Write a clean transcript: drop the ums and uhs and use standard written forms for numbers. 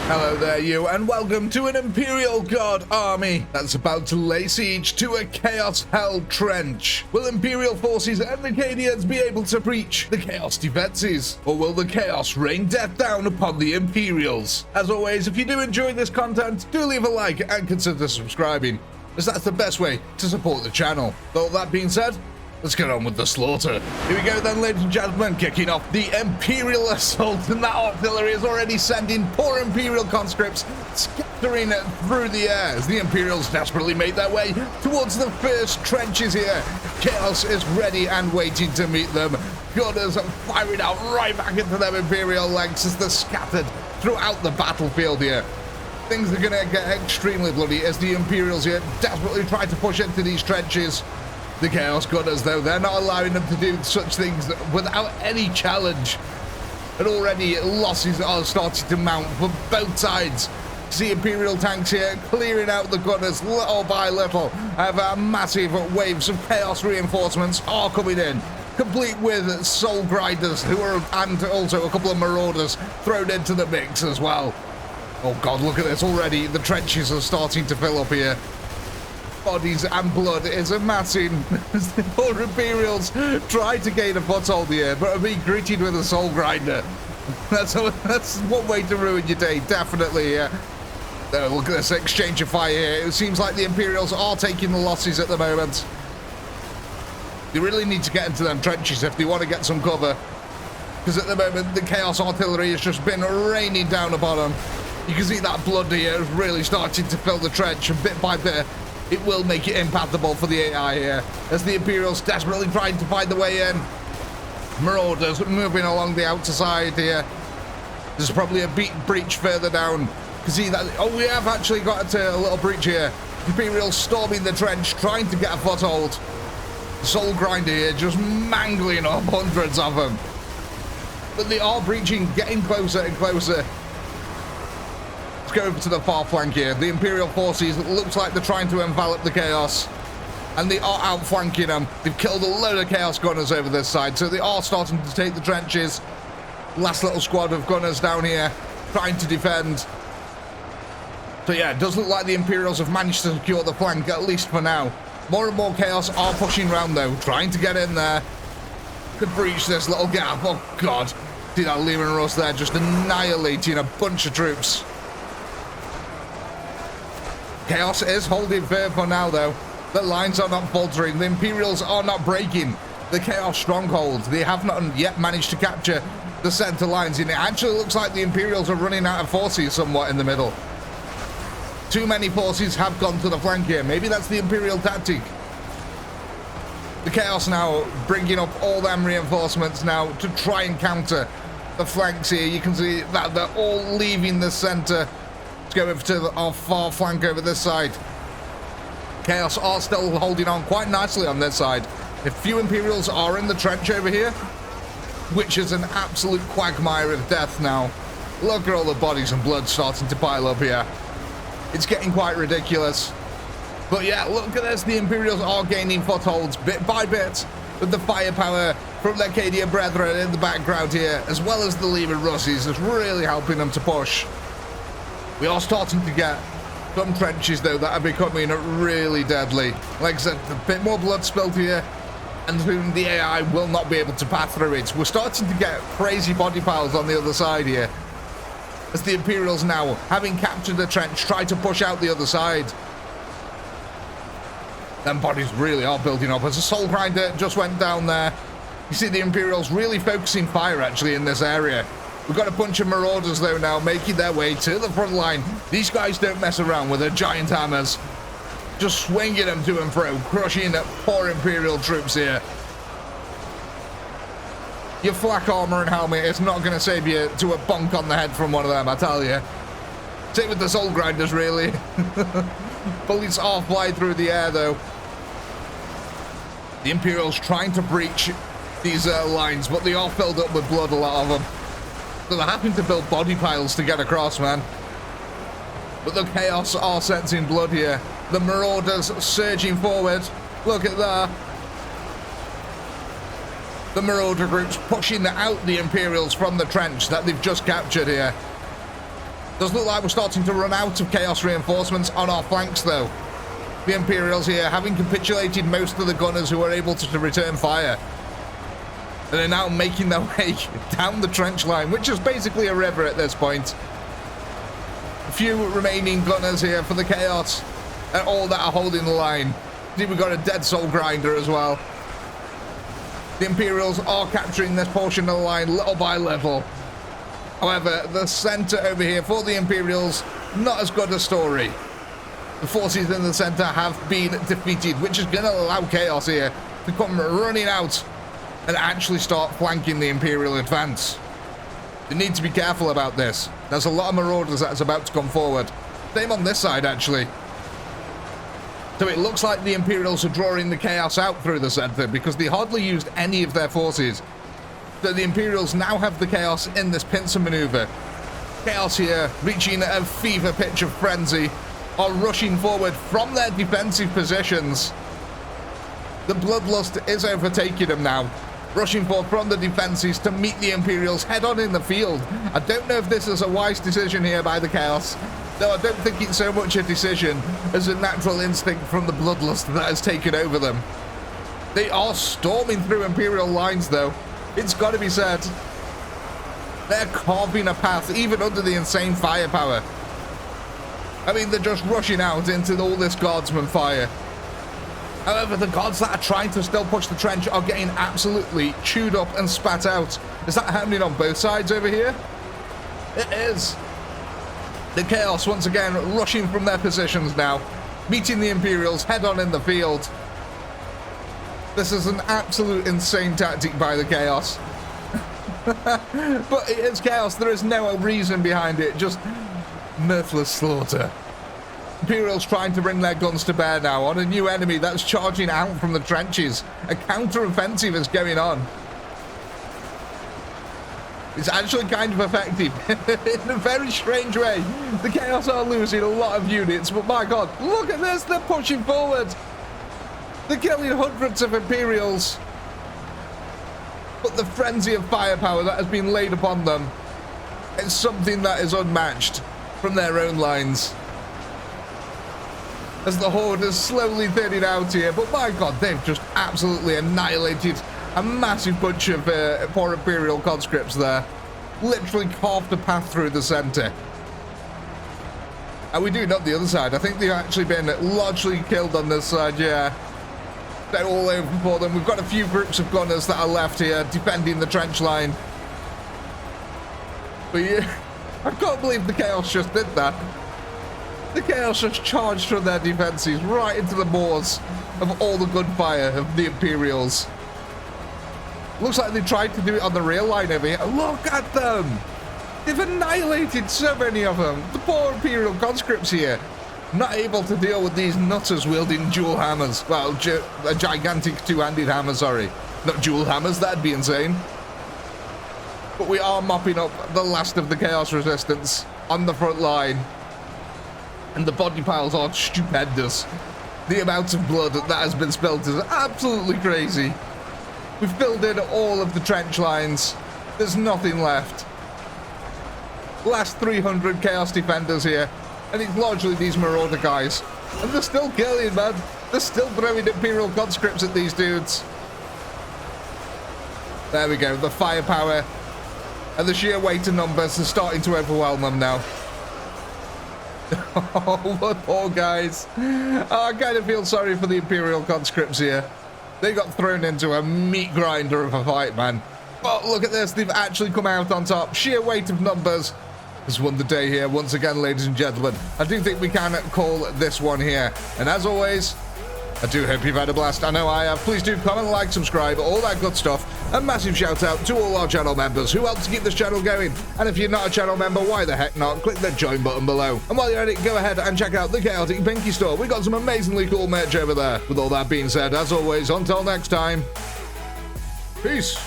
Hello there, you, and welcome to an Imperial God army that's about to lay siege to a chaos-held trench. Will Imperial forces and the Acadians be able to breach the chaos defenses, or will the chaos rain death down upon the Imperials? As always, if you do enjoy this content, do leave a like and consider subscribing, as that's the best way to support the channel. With all that being said, let's get on with the slaughter. Here we go then, ladies and gentlemen, kicking off the Imperial assault, and that artillery is already sending poor Imperial conscripts scattering through the air as the Imperials desperately make their way towards the first trenches here. Chaos is ready and waiting to meet them. Gunners are firing out right back into their Imperial legs as they're scattered throughout the battlefield here. Things are going to get extremely bloody as the Imperials here desperately try to push into these trenches. The Chaos Gunners, though, they're not allowing them to do such things without any challenge. And already losses are starting to mount for both sides. See Imperial tanks here clearing out the Gunners little by little. Massive waves of Chaos reinforcements are coming in, complete with Soul Grinders, and also a couple of Marauders thrown into the mix as well. Oh God, look at this already. The trenches are starting to fill up here. Bodies and blood is amassing as the poor Imperials try to gain a foothold here, but are being greeted with a Soul Grinder. That's one way to ruin your day, definitely. Look at this exchange of fire here. It seems like the Imperials are taking the losses at the moment. They really need to get into them trenches if they want to get some cover, because at the moment the Chaos artillery has just been raining down upon them. You can see that blood here is really starting to fill the trench, and bit by bit it will make it impassable for the AI here, as the Imperials desperately trying to find the way in. Marauders moving along the outer side here. There's probably a breach further down. You can see that. Oh, we have actually got a little breach here. Imperials storming the trench, trying to get a foothold. Soul Grinder here just mangling up hundreds of them. But they are breaching, getting closer and closer. Let's go over to the far flank here. The Imperial forces, it looks like they're trying to envelop the Chaos, and they are outflanking them. They've killed a load of Chaos Gunners over this side, so they are starting to take the trenches. Last little squad of Gunners down here trying to defend. So yeah, it does look like the Imperials have managed to secure the flank, at least for now. More and more Chaos are pushing around though, trying to get in there. Could breach this little gap. Oh God, see that Leman Russ there just annihilating a bunch of troops. Chaos is holding firm for now, though. The lines are not faltering. The Imperials are not breaking the Chaos stronghold. They have not yet managed to capture the center lines, and it actually looks like the Imperials are running out of forces somewhat in the middle. Too many forces have gone to the flank here. Maybe that's the Imperial tactic. The Chaos now bringing up all them reinforcements now to try and counter the flanks here. You can see that they're all leaving the center. Let's go over to our far flank over this side. Chaos are still holding on quite nicely on this side. A few Imperials are in the trench over here, which is an absolute quagmire of death now. Look at all the bodies and blood starting to pile up here. It's getting quite ridiculous. But yeah, look at this. The Imperials are gaining footholds bit by bit with the firepower from the Acadian brethren in the background here, as well as the Leman Russes, is really helping them to push. We are starting to get some trenches, though, that are becoming really deadly. Like I said, a bit more blood spilled here, and soon the AI will not be able to pass through it. We're starting to get crazy body piles on the other side here, as the Imperials now, having captured the trench, try to push out the other side. Them bodies really are building up, as a Soul Grinder just went down there. You see the Imperials really focusing fire, actually, in this area. We've got a bunch of Marauders, though, now making their way to the front line. These guys don't mess around with their giant hammers. Just swinging them to and fro, crushing the poor Imperial troops here. Your flak armor and helmet is not going to save you to a bonk on the head from one of them, I tell you. Same with the Soul Grinders, really. Bullets are flying through the air, though. The Imperials trying to breach these lines, but they are filled up with blood, a lot of them. So they're having to build body piles to get across, man. But the Chaos are sensing blood here. The Marauders surging forward. Look at that. The Marauder groups pushing out the Imperials from the trench that they've just captured here. Does look like we're starting to run out of Chaos reinforcements on our flanks, though. The Imperials here, having capitulated most of the gunners who are able to return fire. And they're now making their way down the trench line, which is basically a river at this point. A few remaining gunners here for the Chaos, and all that are holding the line. See, we've got a dead soul grinder as well. The Imperials are capturing this portion of the line little by little. However, the center over here for the Imperials, not as good a story. The forces in the center have been defeated, which is going to allow Chaos here to come running out and actually start flanking the Imperial advance. They need to be careful about this. There's a lot of marauders that's about to come forward. Same on this side, actually. So it looks like the Imperials are drawing the Chaos out through the center because they hardly used any of their forces. So the Imperials now have the Chaos in this pincer maneuver. Chaos here, reaching a fever pitch of frenzy, are rushing forward from their defensive positions. The bloodlust is overtaking them now, rushing forward from the defenses to meet the Imperials head-on in the field. I don't know if this is a wise decision here by the Chaos, though I don't think it's so much a decision as a natural instinct from the bloodlust that has taken over them. They are storming through Imperial lines, though. It's got to be said. They're carving a path even under the insane firepower. I mean, they're just rushing out into all this guardsman fire. However, the guards that are trying to still push the trench are getting absolutely chewed up and spat out. Is that happening on both sides over here? It is. The Chaos once again rushing from their positions now, meeting the Imperials head-on in the field. This is an absolute insane tactic by the Chaos. But it is Chaos. There is no reason behind it. Just mirthless slaughter. Imperials trying to bring their guns to bear now on a new enemy that's charging out from the trenches. A counter-offensive is going on. It's actually kind of effective in a very strange way. The Chaos are losing a lot of units, but my god, look at this. They're pushing forward. They're killing hundreds of Imperials. But the frenzy of firepower that has been laid upon them is something that is unmatched from their own lines. As the horde is slowly thinning out here, but my god, they've just absolutely annihilated a massive bunch of poor Imperial conscripts there. Literally carved a path through the center. And we do not the other side. I think they've actually been largely killed on this side, yeah. They're all over for them. We've got a few groups of gunners that are left here defending the trench line. But yeah, I can't believe the Chaos just did that. The Chaos just charged from their defenses right into the maws of all the gunfire of the Imperials. Looks like they tried to do it on the rail line over here. Look at them! They've annihilated so many of them. The poor Imperial conscripts here, not able to deal with these nutters wielding dual hammers. Well, a gigantic two-handed hammer, sorry. Not dual hammers, that'd be insane. But we are mopping up the last of the Chaos resistance on the front line. And the body piles are stupendous. The amount of blood that has been spilled is absolutely crazy. We've filled in all of the trench lines. There's nothing left. Last 300 Chaos defenders here. And it's largely these marauder guys. And they're still killing, man. They're still throwing Imperial conscripts at these dudes. There we go. The firepower and the sheer weight of numbers is starting to overwhelm them now. Oh, the poor guys. Oh, I kind of feel sorry for the Imperial conscripts here. They got thrown into a meat grinder of a fight, man. Oh, look at this. They've actually come out on top. Sheer weight of numbers has won the day here once again, ladies and gentlemen. I do think we can call this one here. And as always, I do hope you've had a blast. I know I have. Please do comment, like, subscribe, all that good stuff. A massive shout out to all our channel members who help to keep this channel going. And if you're not a channel member, why the heck not? Click the join button below. And while you're at it, go ahead and check out the Chaotic Pinky store. We've got some amazingly cool merch over there. With all that being said, as always, until next time, peace.